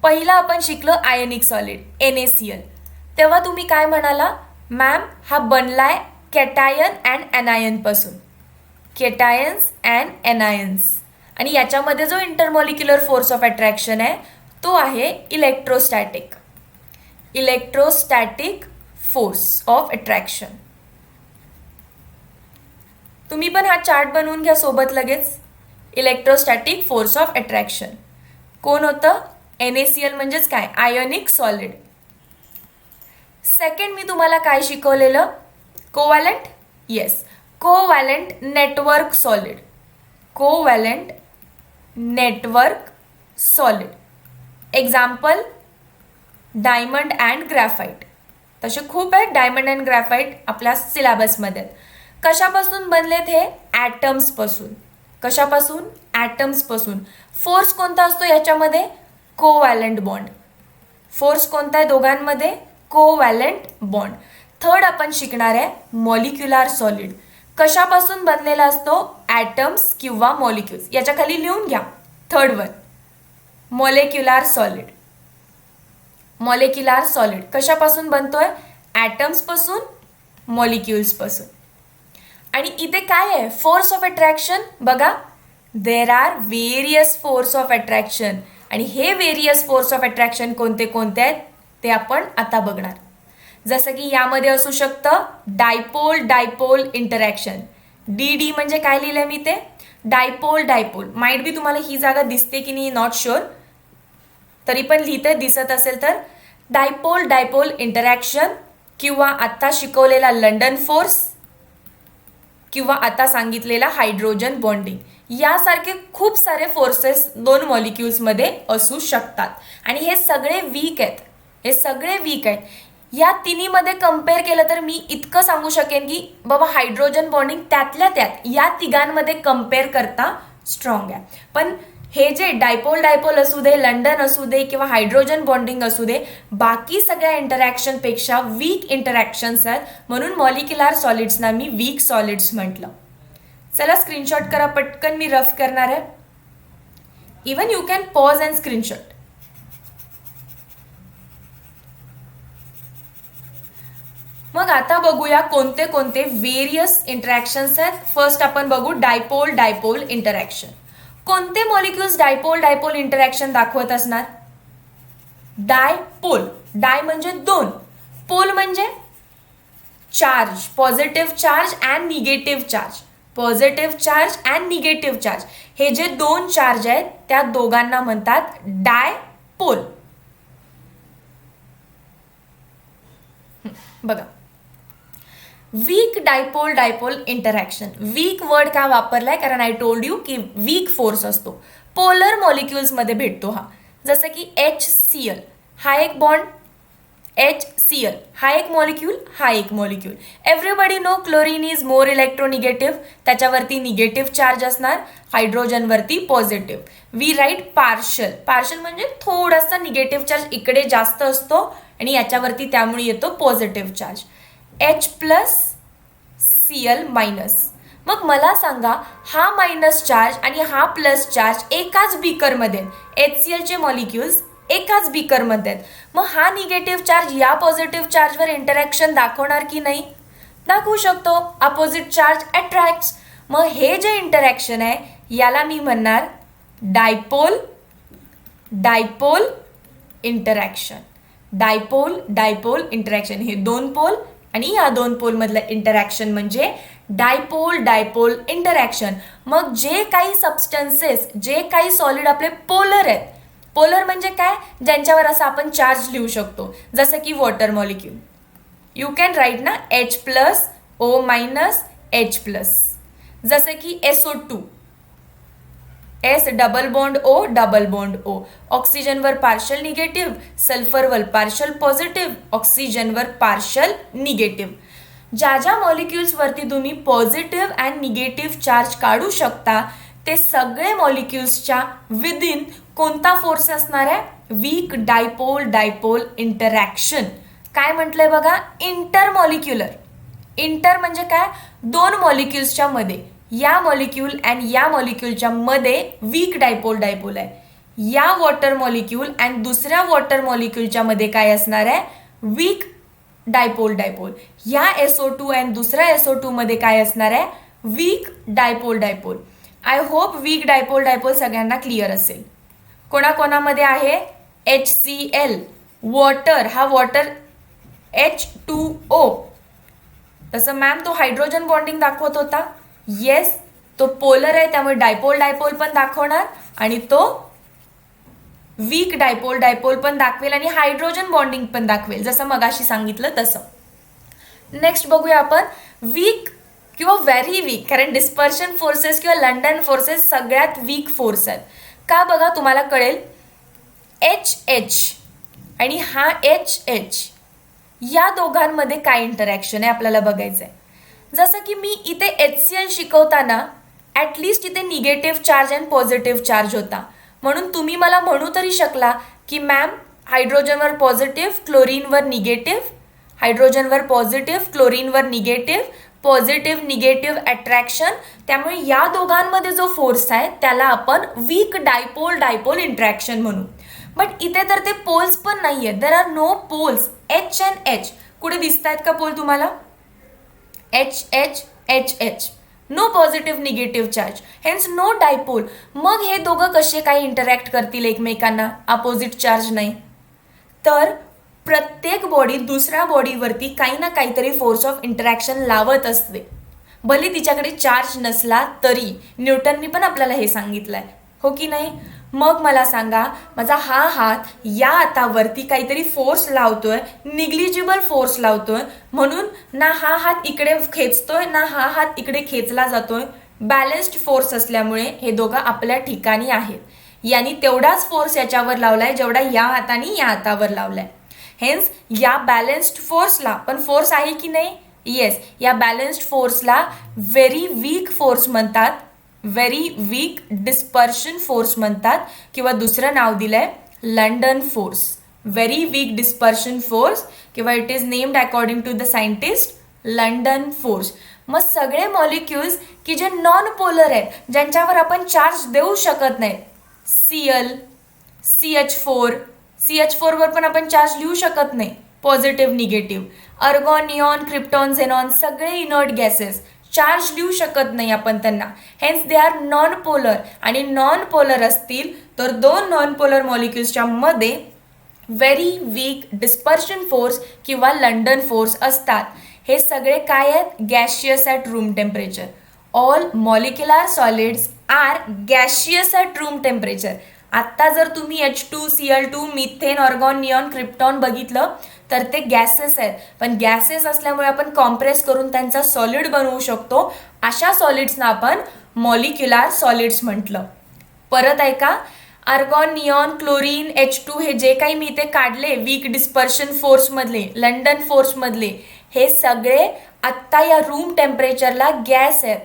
पहिला आपण शिकलो आयनिक सॉलिड NaCl. तेव्हा तुम्ही काय म्हणाला? मॅम हा बनलाय कॅटायन अँड एनायन पासून. Cations and anions. आणि याच्यामध्ये जो इंटरमॉलिक्युलर फोर्स ऑफ अट्रॅक्शन आहे तो आहे इलेक्ट्रोस्टॅटिक फोर्स ऑफ अट्रॅक्शन. तुम्ही पण हा चार्ट बनवून घ्या सोबत लगेच. इलेक्ट्रोस्टॅटिक फोर्स ऑफ अट्रॅक्शन कोण होतं? NaCl म्हणजेच काय? Ionic solid. सेकंड मी तुम्हाला काय शिकवलेलं? Covalent. Yes, covalent network solid. Covalent network solid. Example diamond and graphite. तसे खूप आहेत डायमंड अँड ग्रॅफाइट आपल्या सिलेबसमध्ये. कशापासून बनलेत हे? ॲटम्स पासून. कशापासून? ॲटम्स पासून. फोर्स कोणता असतो याच्यामध्ये? Covalent bond. फोर्स कोणता आहे दोघांमध्ये? Covalent bond. थर्ड आपण शिकणार आहे मॉलिक्युलर सॉलिड. कशापासून बनलेला असतो? ॲटम्स किंवा मॉलिक्युल्स. याच्या खाली लिहून घ्या. Third one molecular solid. Molecular solid कशापासून बनतोय? ॲटम्स पासून, मॉलिक्युल्स पासून. आणि इथे काय आहे? Force of attraction. बघा, there are various force of attraction. आणि हे व्हेरियस फोर्स ऑफ अट्रॅक्शन कोणते कोणते आहेत ते आपण आता बघणार. जसं की यामध्ये असू शकतं डायपोल इंटरॅक्शन. DD म्हणजे काय लिहिलंय मी ते? डायपोल. माइट बी तुम्हाला ही जागा दिसते की नाही, नॉट शुअर, तरी पण लिहिते, दिसत असेल तर. डायपोल इंटरॅक्शन, किंवा आता शिकवलेला लंडन फोर्स, किंवा आता सांगितलेला हायड्रोजन बॉन्डिंग. यासारखे खूप सारे फोर्सेस दोन मॉलिक्युल्समध्ये असू शकतात. आणि हे सगळे वीक आहेत. या तिन्हीमध्ये कम्पेअर केलं तर मी इतकं सांगू शकेन की बाबा हायड्रोजन बॉन्डिंग त्यातल्या त्यात या तिघांमध्ये कम्पेअर करता स्ट्रॉंग आहे. पण हे जे डायपोल असू दे, लंडन असू दे किंवा हायड्रोजन बॉन्डिंग असू दे, बाकी सगळ्या इंटरॅक्शनपेक्षा वीक इंटरॅक्शन्स आहेत, म्हणून मॉलिक्युलर सॉलिड्सना मी वीक सॉलिड्स म्हटलं. चला स्क्रीनशॉट करा पटकन, मी रफ करणार आहे. Even you can pause and screenshot. मग आता बघूया कोणते कोणते व्हेरियस इंटरॅक्शन्स आहेत. फर्स्ट आपण बघू डायपोल इंटरॅक्शन. कोणते मॉलिक्युल्स डायपोल इंटरॅक्शन दाखवत असणार? डाय म्हणजे दोन, पोल म्हणजे charge, positive charge and negative charge. हे जे दोन चार्ज आहेत त्या दोघांना म्हणतात डायपोल. बघा, weak dipole interaction. Weak word का वापरलाय? कारण आय टोल्ड यू की वीक फोर्स असतो. पोलर मॉलिक्युल्स मध्ये भेटतो हा. जसं की HCl हा एक बॉन्ड, HCl हा एक molecule. Everybody know chlorine is more electronegative. त्याच्यावरती निगेटिव्ह चार्ज असणार, हायड्रोजनवरती पॉझिटिव्ह. वी राईट पार्शल म्हणजे थोडासा निगेटिव्ह चार्ज इकडे जास्त असतो आणि याच्यावरती त्यामुळे येतो पॉझिटिव्ह चार्ज. H+Cl-. मग मला सांगा, हा मायनस चार्ज आणि हा प्लस चार्ज एकाच बीकरमध्ये, HClचे मॉलिक्युल्स एकाच बीकरमध्ये आहेत. मग हा निगेटिव्ह चार्ज या पॉझिटिव्ह चार्जवर इंटरॅक्शन दाखवणार की नाही? दाखवू शकतो. Opposite charge attracts. मग हे जे इंटरॅक्शन आहे याला मी म्हणणार डायपोल इंटरॅक्शन. हे दोन पोल आणि या दोन पोल मधलं इंटरॅक्शन म्हणजे डायपोल डायपोल इंटरॅक्शन. मग जे काही सबस्टन्सेस, जे काही सॉलिड आपले पोलर आहेत, पोलर म्हणजे काय, ज्यांच्यावर असं आपण चार्ज लिहू शकतो, जसं की water molecule. You can write ना H+O- H+, जसं की SO2, S double bond O double bond O. ऑक्सिजनवर पार्शल निगेटिव्ह, सल्फरवर पार्शल पॉझिटिव्ह, ऑक्सिजनवर पार्शल निगेटिव्ह. ज्या ज्या मॉलिक्युल्सवरती तुम्ही पॉझिटिव्ह अँड निगेटिव्ह चार्ज काढू शकता ते सगळे मॉलिक्युल्सच्या विदिन कोणता फोर्स असणार आहे, वीक डायपोल डायपोल इंटरॅक्शन. काय म्हटलंय बघा, इंटरमॉलिक्युलर. इंटर म्हणजे काय, दोन मॉलिक्युल्सच्या मध्ये, या मॉलिक्यूल अँड या मॉलिक्यूलच्या मध्ये वीक डायपोल डायपोल आहे. या वॉटर मॉलिक्यूल अँड दुसऱ्या वॉटर मॉलिक्यूलच्या मध्ये काय असणार आहे, वीक डायपोल डायपोल. या SO2 अँड दुसऱ्या SO2 मध्ये काय असणार आहे, weak dipole dipole. I hope weak dipole dipole सगळ्यांना क्लिअर असेल. कोणाकोणामध्ये आहे, HCl वॉटर, हा वॉटर H2O. तसं मॅम तो हायड्रोजन बॉन्डिंग दाखवत होता. येस, तो पोलर आहे त्यामुळे डायपोल डायपोल पण दाखवणार आणि तो वीक डायपोल डायपोल पण दाखवेल आणि हायड्रोजन बॉन्डिंग पण दाखवेल, जसं मगाशी सांगितलं तसं. नेक्स्ट बघूया आपण वीक किंवा व्हेरी वीक, कारण डिस्पर्शन फोर्सेस किंवा लंडन फोर्सेस सगळ्यात वीक फोर्स आहेत. का बघा, तुम्हाला कळेल. HH आणि हा HH या दोघांमध्ये काय इंटरॅक्शन आहे आपल्याला बघायचं आहे. जसं की मी इथे HCl शिकवताना ॲटलिस्ट इथे negative charge and positive charge होता, म्हणून तुम्ही मला म्हणू तरी शकला की मॅम हायड्रोजनवर पॉझिटिव्ह, क्लोरीनवर निगेटिव्ह, हायड्रोजनवर पॉझिटिव्ह, क्लोरीनवर निगेटिव्ह, पॉझिटिव्ह निगेटिव्ह अट्रॅक्शन. त्यामुळे या दोघांमध्ये जो फोर्स आहे त्याला आपण वीक डायपोल डायपोल इंटरॅक्शन म्हणू. बट इथे तर ते पोल्स पण नाही आहेत, there are no poles. H and H कुठे दिसत आहेत का पोल तुम्हाला, HH HH, no positive negative charge, hence no dipole. मग हे दोघं कसे काय इंटरॅक्ट करतील एकमेकांना, अपोजिट चार्ज नाही तर. प्रत्येक बॉडी दुसऱ्या बॉडीवरती काही ना काहीतरी फोर्स ऑफ इंटरॅक्शन लावत असते, भले तिच्याकडे चार्ज नसला तरी. न्यूटननी पण आपल्याला हे सांगितलंय, हो की नाही. मग मला सांगा, माझा हा हात या हातावरती काहीतरी फोर्स लावतोय, निग्लिजिबल फोर्स लावतोय, म्हणून ना हा हात इकडे खेचतोय ना हा हात इकडे खेचला जातोय. बॅलन्स्ड फोर्स असल्यामुळे हे दोघं आपल्या ठिकाणी आहेत. यांनी तेवढाच फोर्स याच्यावर लावलाय जेवढा या हाताने या हातावर लावलाय. हेन्स या बॅलन्स्ड फोर्सला, पण फोर्स आहे की नाही, येस, या बॅलन्स्ड फोर्सला व्हेरी वीक फोर्स म्हणतात, व्हेरी वीक डिस्पर्शन फोर्स म्हणतात, किंवा दुसरं नाव दिलंय London force. Very weak dispersion force, किंवा it is named according to the scientist London force. मग सगळे मॉलिक्युल्स की जे नॉन पोलर आहेत, ज्यांच्यावर आपण चार्ज देऊ शकत नाही, Cl, CH4 वर पण आपण चार्ज लिहू शकत नाही, positive negative. Argon, neon, krypton, xenon सगळे इनर्ट गॅसेस, चार्ज लिहू शकत नाही आपण त्यांना. Hence they are non polar. आणि नॉन पोलर असतील तर दोन नॉन पोलर मॉलिक्युल्सच्या मध्ये व्हेरी वीक डिस्पर्शन फोर्स किंवा लंडन फोर्स असतात. हे सगळे काय आहेत, gaseous at room temperature. All molecular solids are gaseous at room temperature. आत्ता जर तुम्ही H2Cl2 methane, argon, neon, krypton बघितलं तर ते गॅसेस आहेत, पण गॅसेस असल्यामुळे आपण कॉम्प्रेस करून त्यांचा सॉलिड बनवू शकतो. अशा सॉलिड्सना आपण मॉलिक्युलर सॉलिड्स म्हटलं. परत ऐका, आर्गॉन, निऑन, क्लोरीन, H2 हे जे काही मी इथे काढले वीक डिस्पर्शन फोर्स मधले, लंडन फोर्स मधले, हे सगळे आत्ता या रूम टेम्परेचरला गॅस आहेत.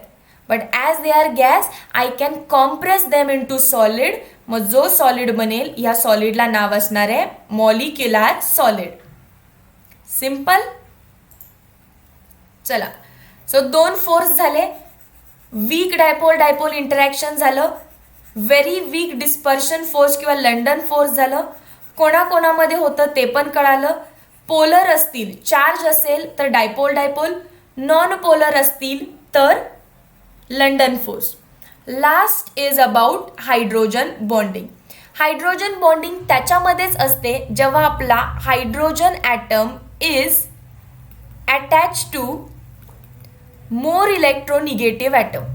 But as they are gas I can compress them into solid. मग जो सॉलिड बनेल या सॉलिडला नाव असणार आहे मॉलिक्युलर सॉलिड. सिंपल. चला, सो दोन फोर्स झाले, वीक डायपोल डायपोल इंटरॅक्शन झालं, व्हेरी वीक डिस्पर्शन फोर्स किंवा लंडन फोर्स झालं. कोणाकोणामध्ये होतं ते पण कळालं. पोलर असतील, चार्ज असेल तर डायपोल डायपोल, नॉन पोलर असतील तर London force. Last is about hydrogen bonding. Hydrogen bonding त्याच्यामध्येच असते जेव्हा आपला hydrogen atom is attach to more electronegative atom.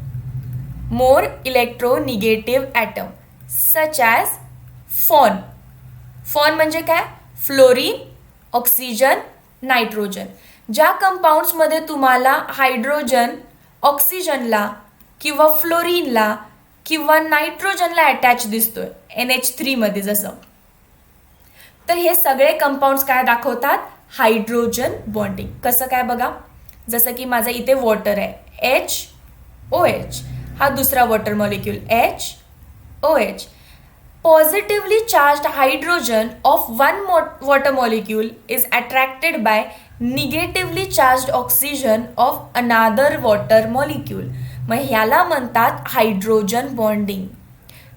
More electronegative atom such as FON. FON म्हणजे काय? Fluorine, oxygen, nitrogen. ज्या कंपाऊंड्समध्ये तुम्हाला हायड्रोजन ऑक्सिजनला किंवा फ्लोरीनला किंवा नायट्रोजनला अटॅच दिसतोय NH3 मध्ये जसं, तर हे सगळे कंपाऊंड्स काय दाखवतात? Hydrogen bonding. कसं काय बघा, जसं की माझं इथे वॉटर आहे HOH, हा दुसरा water molecule HOH. Positively charged hydrogen of one water molecule is attracted by negatively charged oxygen of another water molecule. मग ह्याला म्हणतात हायड्रोजन बॉन्डिंग.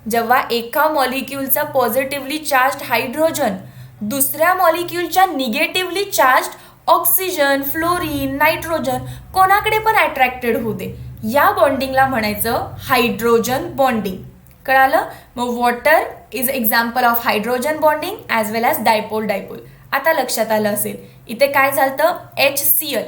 जेव्हा एका मॉलिक्यूलचा पॉझिटिव्हली चार्ज्ड हायड्रोजन दुसऱ्या मॉलिक्यूलच्या negatively charged oxygen, fluorine, nitrogen कोणाकडे पण अट्रॅक्टेड होते, या बॉन्डिंगला म्हणायचं हायड्रोजन बॉन्डिंग. कळालं? मग water is example of hydrogen bonding as well as dipole dipole. आता लक्षात आलं असेल इथे काय झालं? HCl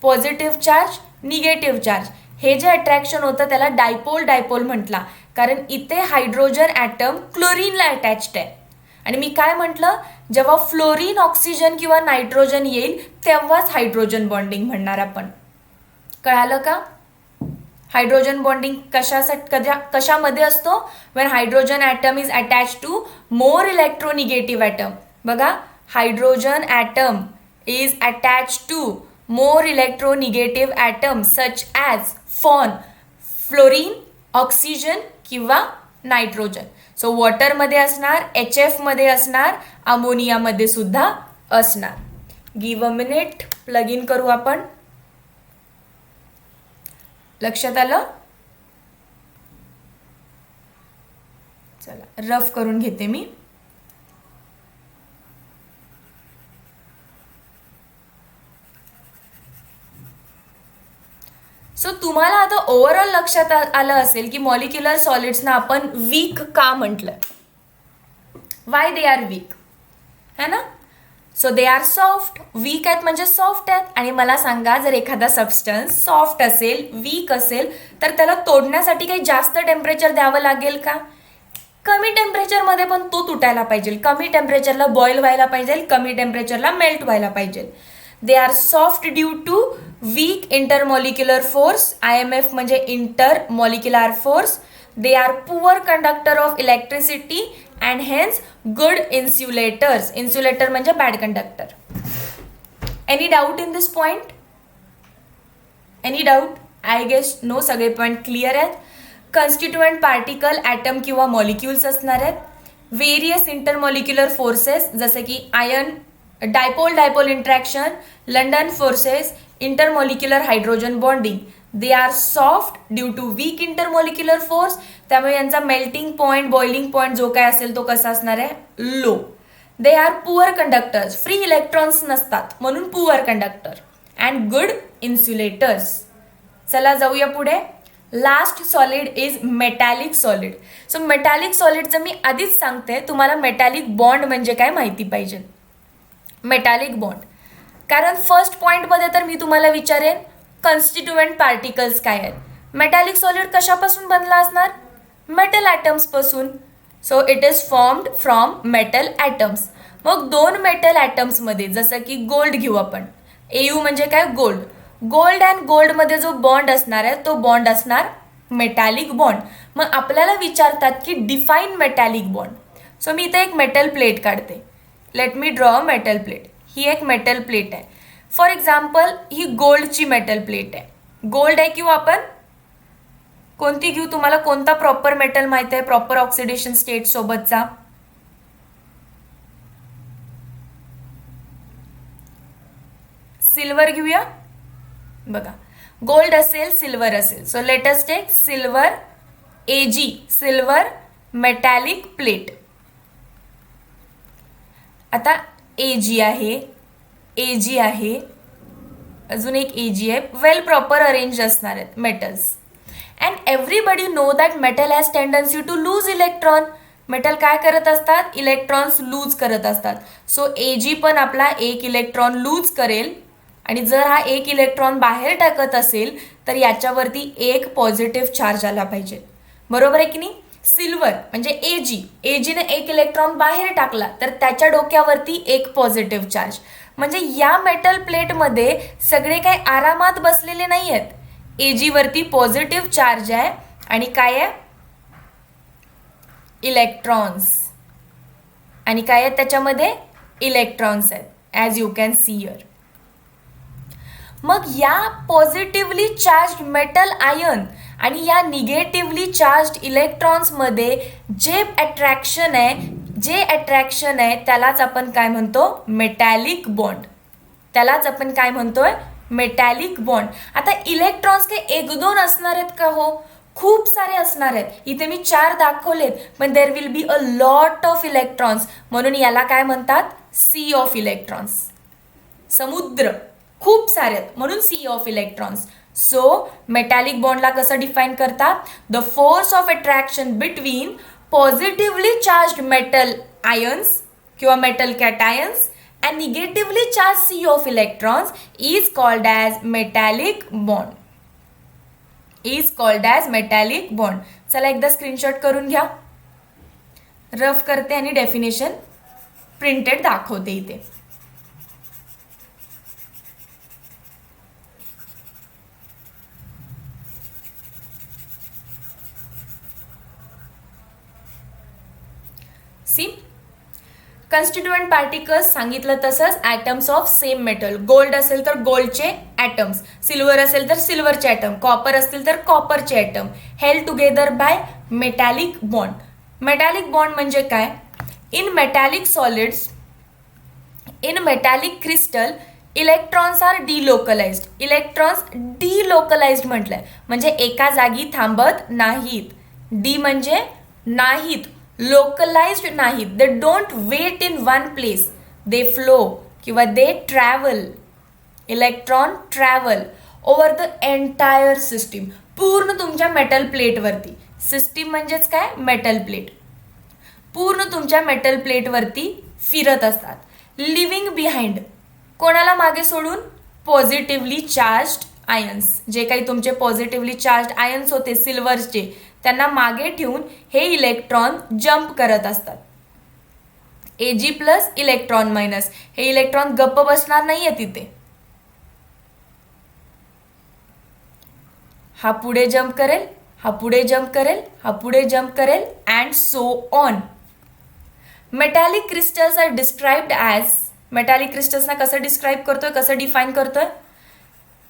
positive charge, negative charge, हे जे अट्रॅक्शन होतं त्याला डायपोल डायपोल म्हटला, कारण इथे हायड्रोजन ॲटम क्लोरीनला अटॅच्ड आहे. आणि मी काय म्हटलं, जेव्हा फ्लोरीन, ऑक्सिजन किंवा नायट्रोजन येईल तेव्हाच हायड्रोजन बॉन्डिंग म्हणणार आपण. कळालं का? हायड्रोजन बॉन्डिंग कशामध्ये असतो? When hydrogen atom is attach to more electronegative atom. बघा, hydrogen atom is attach to more electronegative atoms such as FON, fluorine, oxygen किंवा नायट्रोजन. सो वॉटरमध्ये असणार, HF मध्ये असणार, अमोनियामध्ये सुद्धा असणार. Give a minute, plug in करू आपण. लक्षात आलं? चला रफ करून घेते मी. सो तुम्हाला आता ओव्हरऑल लक्षात आलं असेल की मॉलिक्युलर सॉलिड्सना आपण वीक का म्हटलं. वाय दे आर वीक, है ना? So they are soft. Weak आहेत म्हणजे सॉफ्ट आहेत. आणि मला सांगा, जर एखादा सबस्टन्स सॉफ्ट असेल, वीक असेल, तर त्याला तोडण्यासाठी काही जास्त टेम्परेचर द्यावं लागेल का? कमी टेम्परेचरमध्ये पण तो तुटायला पाहिजे, कमी टेम्परेचरला बॉईल व्हायला पाहिजे, कमी टेम्परेचरला मेल्ट व्हायला पाहिजे. They are soft due to weak intermolecular force. IMF म्हणजे intermolecular force. They are poor conductor of electricity and hence good insulators. Insulator म्हणजे bad conductor. Any doubt in this point? Any doubt? I guess no, सगळे point clear आहेत. Constituent particle atom किंवा molecules असणार आहेत. Various intermolecular forces जसे की ion dipole dipole interaction, London forces, intermolecular hydrogen bonding. They are soft due to weak intermolecular force. त्यामुळे यांचा melting point, boiling point जो काय असेल तो कसा असणार आहे? Low. They are poor conductors. Free electrons नसतात म्हणून poor conductor. And good insulators. चला जाऊया पुढे. Last solid is metallic solid. So metallic सॉलिडचं मी आधीच सांगते, तुम्हाला मेटॅलिक बॉन्ड म्हणजे काय माहिती पाहिजे. मेटॅलिक बॉन्ड, कारण फर्स्ट पॉईंटमध्ये तर मी तुम्हाला विचारेन कन्स्टिट्युएंट पार्टिकल्स काय आहेत. मेटॅलिक सॉलिड कशापासून बनला असणार? मेटल ॲटम्सपासून. So it is formed from metal atoms. मग दोन मेटल ॲटम्समध्ये, जसं की गोल्ड घेऊ आपण. AU म्हणजे काय? गोल्ड. गोल्ड अँड गोल्डमध्ये जो बॉन्ड असणार आहे तो बॉन्ड असणार मेटॅलिक बॉन्ड. मग आपल्याला विचारतात की डिफाईन मेटॅलिक बॉन्ड. सो मी इथे एक मेटल प्लेट काढते. Let me draw a metal plate. ही एक मेटल प्लेट आहे. फॉर एक्झाम्पल ही गोल्डची मेटल प्लेट आहे. गोल्ड आहे किंवा आपण कोणती घेऊ? तुम्हाला कोणता प्रॉपर मेटल माहिती आहे प्रॉपर ऑक्सिडेशन स्टेट सोबतचा? सिल्वर घेऊया. बघा, गोल्ड असेल, सिल्वर असेल. So let us take silver AG, silver metallic plate. आता AG आहे, AG आहे, अजून एक AG आहे. वेल प्रॉपर अरेंज असणार आहेत metals. And everybody know that metal has tendency to lose electron. Metal काय करत असतात, इलेक्ट्रॉन्स लूज करत असतात. सो Ag पण आपला एक इलेक्ट्रॉन लूज करेल आणि जर हा एक इलेक्ट्रॉन बाहेर टाकत असेल तर याच्यावरती एक पॉझिटिव्ह चार्ज आला पाहिजे. बरोबर आहे की नाही. सिल्वर म्हणजे एजीने एक इलेक्ट्रॉन बाहेर टाकला तर त्याच्या डोक्यावरती एक पॉझिटिव्ह चार्ज. म्हणजे या मेटल प्लेटमध्ये सगळे काही आरामात बसलेले नाही आहेत. एजी वरती पॉझिटिव्ह चार्ज आहे आणि काय आहे, इलेक्ट्रॉन्स. आणि काय आहेत त्याच्यामध्ये, इलेक्ट्रॉन्स आहेत, as you can see here. मग या पॉझिटिव्हली चार्ज मेटल आयन आणि या निगेटिव्हली चार्ज इलेक्ट्रॉन्समध्ये जे अट्रॅक्शन आहे त्यालाच आपण काय म्हणतो, मेटॅलिक बॉन्ड. त्यालाच आपण काय म्हणतोय, मेटॅलिक बॉन्ड. आता इलेक्ट्रॉन्स काही एक दोन असणार आहेत का, हो खूप सारे असणार आहेत. इथे मी 4 दाखवलेत पण there will be a lot of electrons, म्हणून याला काय म्हणतात, सी ऑफ इलेक्ट्रॉन्स. समुद्र खूप सारे आहेत म्हणून sea of electrons. So metallic बॉन्डला कसं डिफाईन करतात, the force of attraction between positively charge metal ions किंवा metal cations and negatively charged C of electrons is called as metallic bond. चला एकदा स्क्रीनशॉट करून घ्या. रफ करते आणि डेफिनेशन प्रिंटेड दाखवते इथे. सी, कन्स्टिट्युएंट पार्टिकल्स सांगितलं तसंच atoms of same metal. Gold असेल तर गोल्डचे ॲटम्स, सिल्वर असेल तर सिल्वरचे ॲटम, कॉपर असतील तर कॉपरचे atom, held together by metallic bond. Metallic bond म्हणजे काय, in metallic solids, in metallic crystal electrons are delocalised. Electrons delocalised म्हटलंय म्हणजे एका जागी थांबत नाहीत. डी म्हणजे नाहीत, लोकलाइज्ड नाहीत. They don't wait in one place, they flow किंवा they travel. Electron travel over the entire system, पूर्ण तुमच्या मेटल प्लेटवरती. सिस्टीम म्हणजेच काय, मेटल प्लेट. पूर्ण तुमच्या मेटल प्लेटवरती फिरत असतात. लिव्हिंग बिहाइंड, कोणाला मागे सोडून, पॉझिटिव्हली चार्ज्ड आयन्स. जे काही तुमचे पॉझिटिव्हली चार्ज्ड आयन्स होते सिल्वरचे त्यांना मागे ठेवून हे इलेक्ट्रॉन जंप करत असतात. Ag प्लस इलेक्ट्रॉन मायनस, हे इलेक्ट्रॉन गप्प बसणार नाहीये तिथे. हा पुढे जंप करेल, हा पुढे जंप करेल, हा पुढे जंप करेल and so on. Metallic crystals are described as, metallic क्रिस्टल्सना कसं डिस्क्राईब करतोय, कसं डिफाईन करतोय,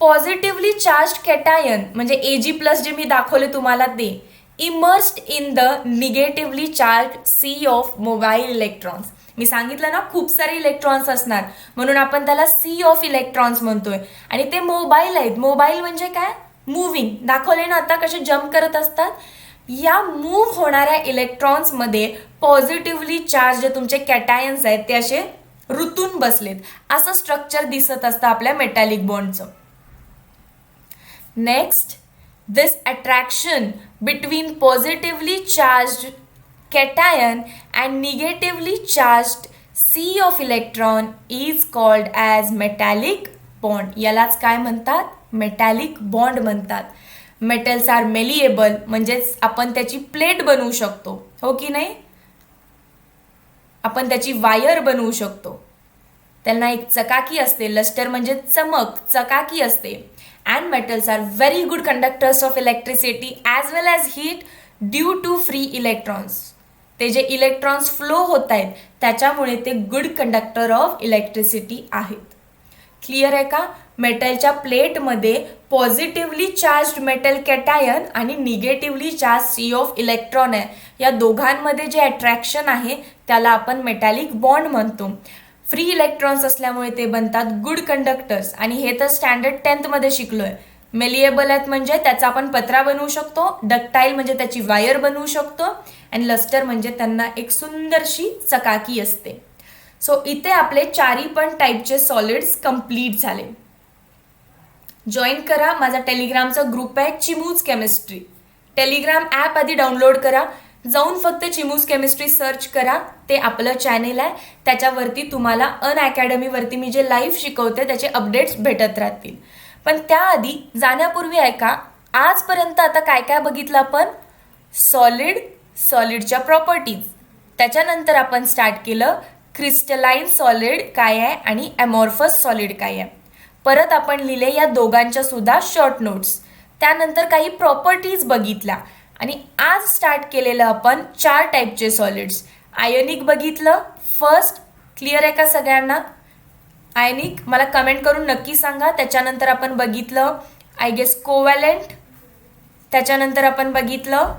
पॉझिटिव्हली चार्ज कॅटायन म्हणजे Ag प्लस जे मी दाखवले तुम्हाला ते, immersed in the negatively charge sea of mobile electrons. मी सांगितलं ना खूप सारे इलेक्ट्रॉन्स असणार म्हणून आपण त्याला सी ऑफ इलेक्ट्रॉन्स म्हणतोय. आणि ते मोबाईल आहेत. मोबाईल म्हणजे काय, मूव्हिंग. दाखवले ना आता कसे जम्प करत असतात. या मूव्ह होणाऱ्या इलेक्ट्रॉन्समध्ये पॉझिटिव्हली चार्ज जे तुमचे कॅटायन्स आहेत ते असे रुतून बसलेत. असं स्ट्रक्चर दिसत असतं आपल्या मेटॅलिक बॉन्डचं. Next, this attraction between positively charged cation and negatively charged C of electron is called as metallic bond. यालाच काय म्हणतात, मेटॅलिक बॉन्ड म्हणतात. मेटल्स आर मेलिएबल म्हणजेच आपण त्याची प्लेट बनवू शकतो, हो की नाही. आपण त्याची वायर बनवू शकतो. त्यांना एक चकाकी असते, लस्टर म्हणजे चमक, चकाकी असते. And metals are very good conductors of electricity as well as heat due to free electrons. ते जे इलेक्ट्रॉन्स फ्लो होत आहेत त्याच्यामुळे ते गुड कंडक्टर ऑफ इलेक्ट्रिसिटी आहेत. क्लिअर आहे का. मेटलच्या प्लेटमध्ये पॉझिटिव्हली चार्ज मेटल कॅटायन आणि negatively charge sea of electron आहे. या दोघांमध्ये जे अट्रॅक्शन आहे त्याला आपण मेटॅलिक बॉन्ड म्हणतो. फ्री इलेक्ट्रॉन्स असल्यामुळे ते बनतात गुड कंडक्टर्स. आणि हे तर स्टँडर्ड 10th मध्ये शिकलोय. मेलिएबल आहेत म्हणजे त्याचा आपण पत्रा बनवू शकतो, डक्टाईल म्हणजे त्याची वायर बनवू शकतो आणि लस्टर म्हणजे त्यांना एक सुंदरशी चकाकी असते. सो इथे आपले 4 पण टाईपचे सॉलिड्स कंप्लीट झाले. जॉईन करा माझा टेलिग्रामचा ग्रुप आहे चिमूज केमिस्ट्री. टेलिग्राम ॲप आधी डाउनलोड करा. जाऊन फक्त चिमूस केमिस्ट्री सर्च करा, ते आपलं चॅनेल आहे. त्याच्यावरती तुम्हाला अनअकॅडमीवरती मी जे लाईव्ह शिकवते त्याचे अपडेट्स भेटत राहतील. पण त्याआधी जाण्यापूर्वी ऐका, आजपर्यंत आता काय काय बघितलं आपण? सॉलिडच्या प्रॉपर्टीज. त्याच्यानंतर आपण स्टार्ट केलं क्रिस्टलाइन सॉलिड काय आहे आणि ॲमॉर्फस सॉलिड काय आहे. परत आपण लिहिले या दोघांच्या सुद्धा शॉर्ट नोट्स. त्यानंतर काही प्रॉपर्टीज बघितल्या आणि आज स्टार्ट केलेलं आपण 4 टाईपचे सॉलिड्स. आयोनिक बघितलं फर्स्ट. क्लिअर आहे का सगळ्यांना? आयनिक मला कमेंट करून नक्की सांगा. त्याच्यानंतर आपण बघितलं आय गेस कोवॅलेंट. त्याच्यानंतर आपण बघितलं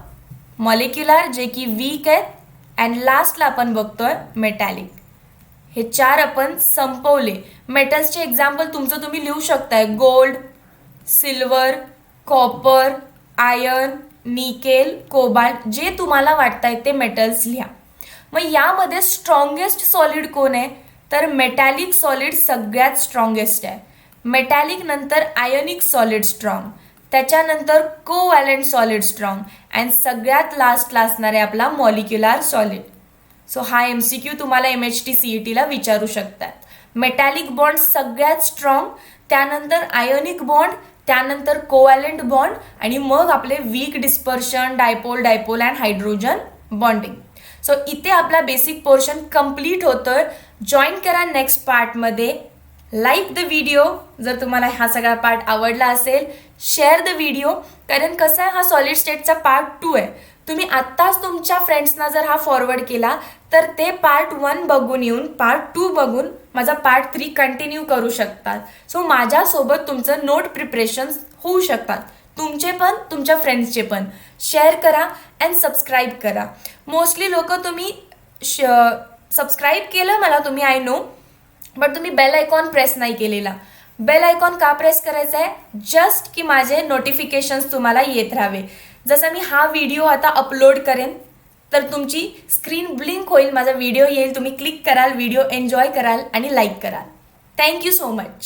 मॉलिक्युलर जे की वीक आहेत. अँड लास्टला आपण बघतोय मेटॅलिक. हे 4 आपण संपवले. मेटल्सचे एक्झाम्पल तुमचं तुम्ही लिहू शकताय. Gold, silver, copper, iron, nickel, cobalt, जे तुम्हाला वाटतंय ते मेटल्स लिहा. मग यामध्ये स्ट्रॉंगेस्ट सॉलिड कोण आहे? तर मेटॅलिक सॉलिड सगळ्यात स्ट्रॉंगेस्ट आहे. मेटॅलिक नंतर आयोनिक सॉलिड स्ट्रॉंग, त्याच्यानंतर कोवॅलेंट सॉलिड स्ट्रॉंग अँड सगळ्यात लास्टला असणार आहे आपला मॉलिक्युलर सॉलिड. सो हा MCQ तुम्हाला MHT CETला विचारू शकतात. मेटॅलिक बॉन्ड सगळ्यात स्ट्रॉंग, त्यानंतर आयोनिक बॉन्ड, त्यानंतर कोवॅलेंट बॉन्ड आणि मग आपले weak dispersion, dipole and hydrogen bonding. So इथे आपला बेसिक पोर्शन कम्प्लीट होतोय. जॉईन करा नेक्स्ट पार्टमध्ये. लाईक द व्हिडिओ जर तुम्हाला हा सगळा पार्ट आवडला असेल. शेअर द व्हिडिओ, कारण कसं आहे हा सॉलिड स्टेटचा पार्ट 2 आहे. तुम्ही आत्ताच तुमच्या फ्रेंड्सना जर हा फॉरवर्ड केला तर ते पार्ट 1 बघून येऊन पार्ट 2 बघून माझा पार्ट 3 कंटिन्यू करू शकतात. सो माझ्यासोबत तुमचं नोट प्रिपरेशन्स होऊ शकतात, तुमचे पण तुमच्या फ्रेंड्सचे पण. शेअर करा अँड सबस्क्राईब करा. मोस्टली लोक तुम्ही सबस्क्राईब केलं मला तुम्ही, आय नो, बट तुम्ही बेल आयकॉन प्रेस नाही केलेला. बेल आयकॉन का प्रेस करायचा आहे? जस्ट की माझे नोटिफिकेशन्स तुम्हाला येत राहावे. जसं मी हा व्हिडिओ आता अपलोड करेन तर तुमची स्क्रीन ब्लिंक होईल, माझा व्हिडिओ येईल, तुम्ही क्लिक कराल, व्हिडिओ एन्जॉय कराल आणि लाईक कराल. Thank you so much.